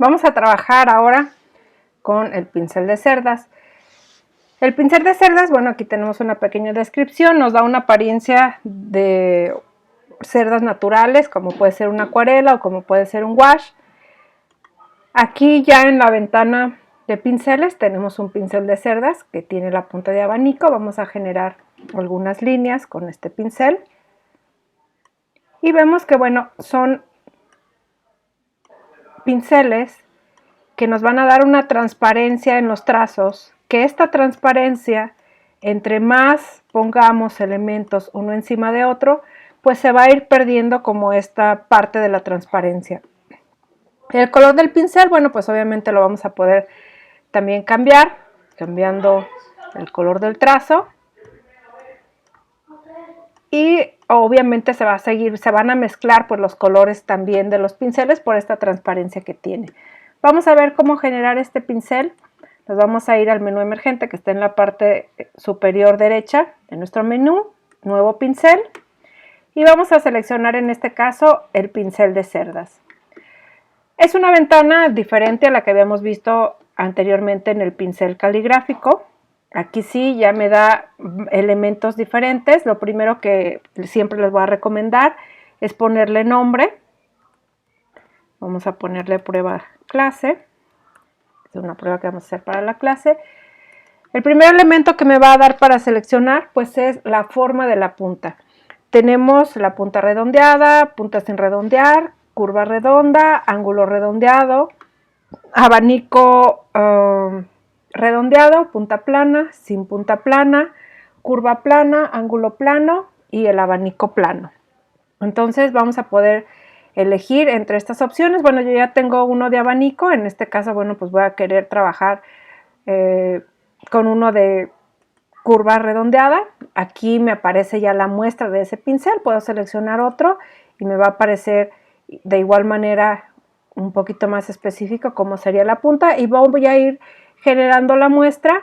Vamos a trabajar ahora con el pincel de cerdas. El pincel de cerdas, bueno, aquí tenemos una pequeña descripción, nos da una apariencia de cerdas naturales, como puede ser una acuarela o como puede ser un wash. Aquí ya en la ventana de pinceles tenemos un pincel de cerdas que tiene la punta de abanico. Vamos a generar algunas líneas con este pincel. Y vemos que, bueno, son pinceles que nos van a dar una transparencia en los trazos, que esta transparencia, entre más pongamos elementos uno encima de otro, pues se va a ir perdiendo como esta parte de la transparencia. El color del pincel, bueno, pues obviamente lo vamos a poder también cambiar, cambiando el color del trazo. Y obviamente se van a mezclar pues los colores también de los pinceles por esta transparencia que tiene. Vamos a ver cómo generar este pincel. Nos vamos a ir al menú emergente que está en la parte superior derecha de nuestro menú, nuevo pincel, y vamos a seleccionar en este caso el pincel de cerdas. Es una ventana diferente a la que habíamos visto anteriormente en el pincel caligráfico. Aquí sí ya me da elementos diferentes. Lo primero que siempre les voy a recomendar es ponerle nombre. Vamos a ponerle prueba clase. Es una prueba que vamos a hacer para la clase. El primer elemento que me va a dar para seleccionar pues es la forma de la punta. Tenemos la punta redondeada, punta sin redondear, curva redonda, ángulo redondeado, abanico redondeado, punta plana, sin punta plana, curva plana, ángulo plano y el abanico plano. Entonces vamos a poder elegir entre estas opciones. Bueno, yo ya tengo uno de abanico, en este caso, bueno, pues voy a querer trabajar con uno de curva redondeada. Aquí me aparece ya la muestra de ese pincel, puedo seleccionar otro y me va a aparecer de igual manera un poquito más específico cómo sería la punta, y voy a ir generando la muestra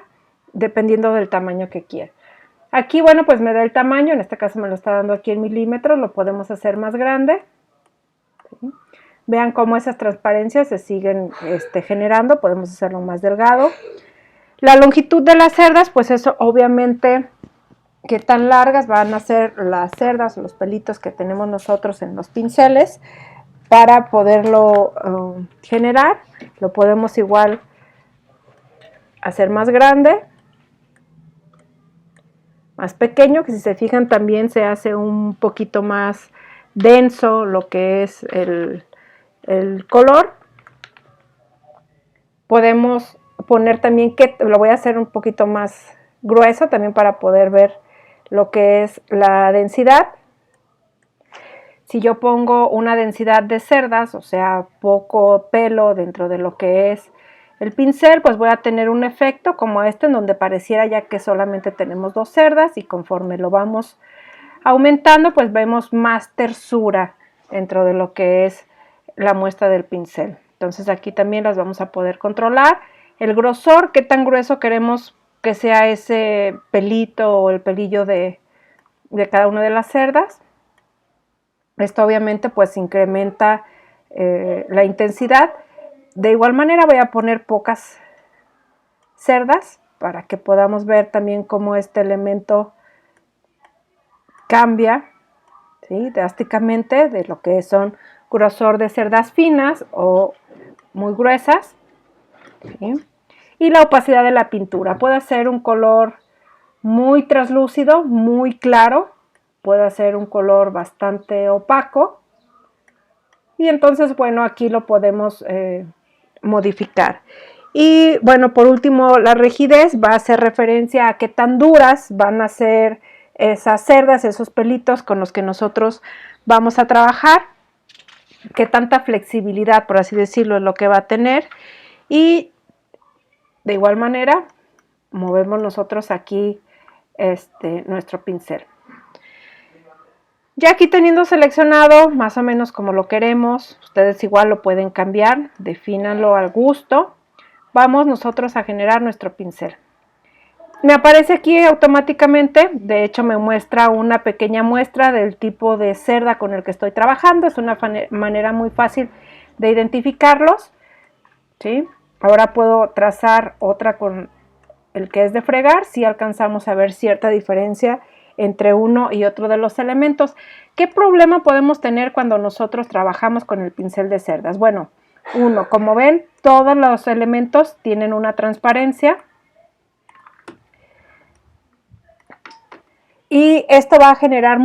dependiendo del tamaño que quiera. Aquí, bueno, pues me da el tamaño, en este caso me lo está dando aquí en milímetros, lo podemos hacer más grande. ¿Sí? Vean cómo esas transparencias se siguen generando, podemos hacerlo más delgado. La longitud de las cerdas, pues eso obviamente qué tan largas van a ser las cerdas, los pelitos que tenemos nosotros en los pinceles. Para poderlo generar, lo podemos igual hacer más grande, más pequeño, que si se fijan también se hace un poquito más denso lo que es el color. Podemos poner también que lo voy a hacer un poquito más grueso también para poder ver lo que es la densidad. Si yo pongo una densidad de cerdas, o sea, poco pelo dentro de lo que es el pincel, pues voy a tener un efecto como este, en donde pareciera ya que solamente tenemos dos cerdas, y conforme lo vamos aumentando, pues vemos más tersura dentro de lo que es la muestra del pincel. Entonces aquí también las vamos a poder controlar. El grosor, qué tan grueso queremos que sea ese pelito o el pelillo de cada una de las cerdas. Esto obviamente pues incrementa la intensidad. De igual manera voy a poner pocas cerdas para que podamos ver también cómo este elemento cambia, ¿sí?, drásticamente de lo que son grosor de cerdas finas o muy gruesas, ¿sí? Y la opacidad de la pintura. Puede ser un color muy translúcido, muy claro. Puede ser un color bastante opaco, y entonces, bueno, aquí lo podemos modificar. Y bueno, por último, la rigidez va a hacer referencia a qué tan duras van a ser esas cerdas, esos pelitos con los que nosotros vamos a trabajar, qué tanta flexibilidad, por así decirlo, es lo que va a tener. Y de igual manera movemos nosotros aquí nuestro pincel. Ya aquí teniendo seleccionado más o menos como lo queremos, ustedes igual lo pueden cambiar, defínanlo al gusto. Vamos nosotros a generar nuestro pincel. Me aparece aquí automáticamente, de hecho me muestra una pequeña muestra del tipo de cerda con el que estoy trabajando. Es una manera muy fácil de identificarlos. ¿sí? Ahora puedo trazar otra con el que es de fregar, si alcanzamos a ver cierta diferencia entre uno y otro de los elementos. ¿Qué problema podemos tener cuando nosotros trabajamos con el pincel de cerdas? Bueno, uno, como ven, todos los elementos tienen una transparencia y esto va a generar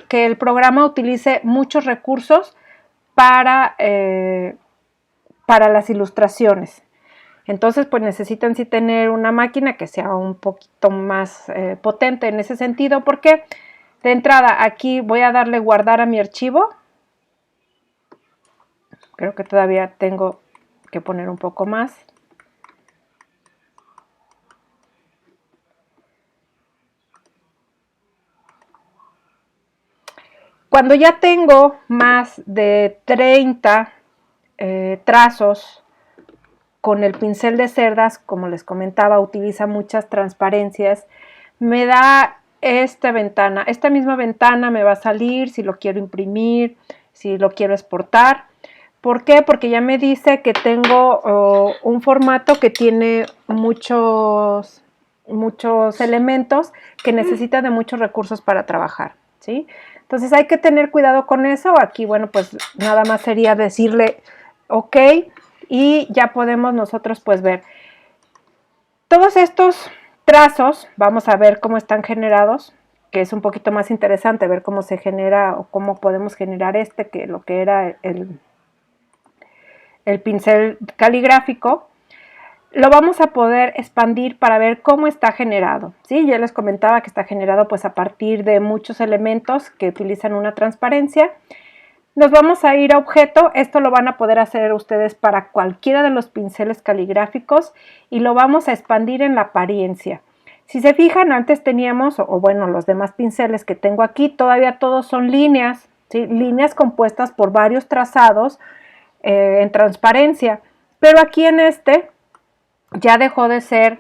que el programa utilice muchos recursos para las ilustraciones. Entonces, pues necesitan sí tener una máquina que sea un poquito más potente en ese sentido, porque de entrada aquí voy a darle guardar a mi archivo. Creo que todavía tengo que poner un poco más. Cuando ya tengo más de 30 trazos con el pincel de cerdas, como les comentaba, utiliza muchas transparencias, me da esta ventana. Esta misma ventana me va a salir si lo quiero imprimir, si lo quiero exportar. ¿Por qué? Porque ya me dice que tengo un formato que tiene muchos elementos que necesita de muchos recursos para trabajar, ¿sí? Entonces hay que tener cuidado con eso. Aquí, bueno, pues nada más sería decirle OK y ya podemos nosotros pues ver todos estos trazos. Vamos a ver cómo están generados, que es un poquito más interesante ver cómo se genera o cómo podemos generar que lo que era el pincel caligráfico. Lo vamos a poder expandir para ver cómo está generado, ¿sí? Ya les comentaba que está generado pues a partir de muchos elementos que utilizan una transparencia. Nos vamos a ir a objeto. Esto lo van a poder hacer ustedes para cualquiera de los pinceles caligráficos y lo vamos a expandir en la apariencia. Si se fijan, antes teníamos, o bueno, los demás pinceles que tengo aquí, todavía todos son líneas, ¿sí? Líneas compuestas por varios trazados en transparencia, pero aquí en este ya dejó de ser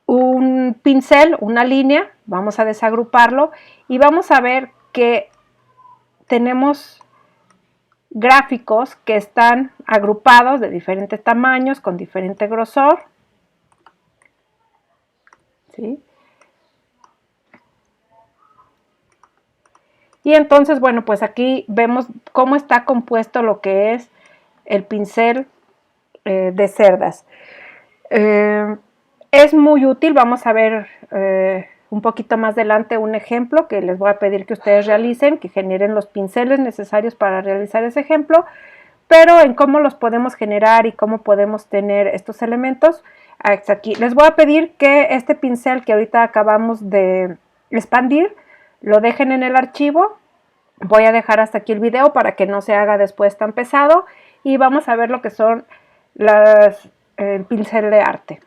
un pincel, una línea. Vamos a desagruparlo y vamos a ver que tenemos gráficos que están agrupados de diferentes tamaños, con diferente grosor, ¿sí? Y entonces, bueno, pues aquí vemos cómo está compuesto lo que es el pincel de cerdas. Es muy útil. Vamos a ver un poquito más adelante un ejemplo que les voy a pedir que ustedes realicen, que generen los pinceles necesarios para realizar ese ejemplo, pero en cómo los podemos generar y cómo podemos tener estos elementos, hasta aquí. Les voy a pedir que este pincel que ahorita acabamos de expandir, lo dejen en el archivo. Voy a dejar hasta aquí el video para que no se haga después tan pesado y vamos a ver lo que son el pincel de arte.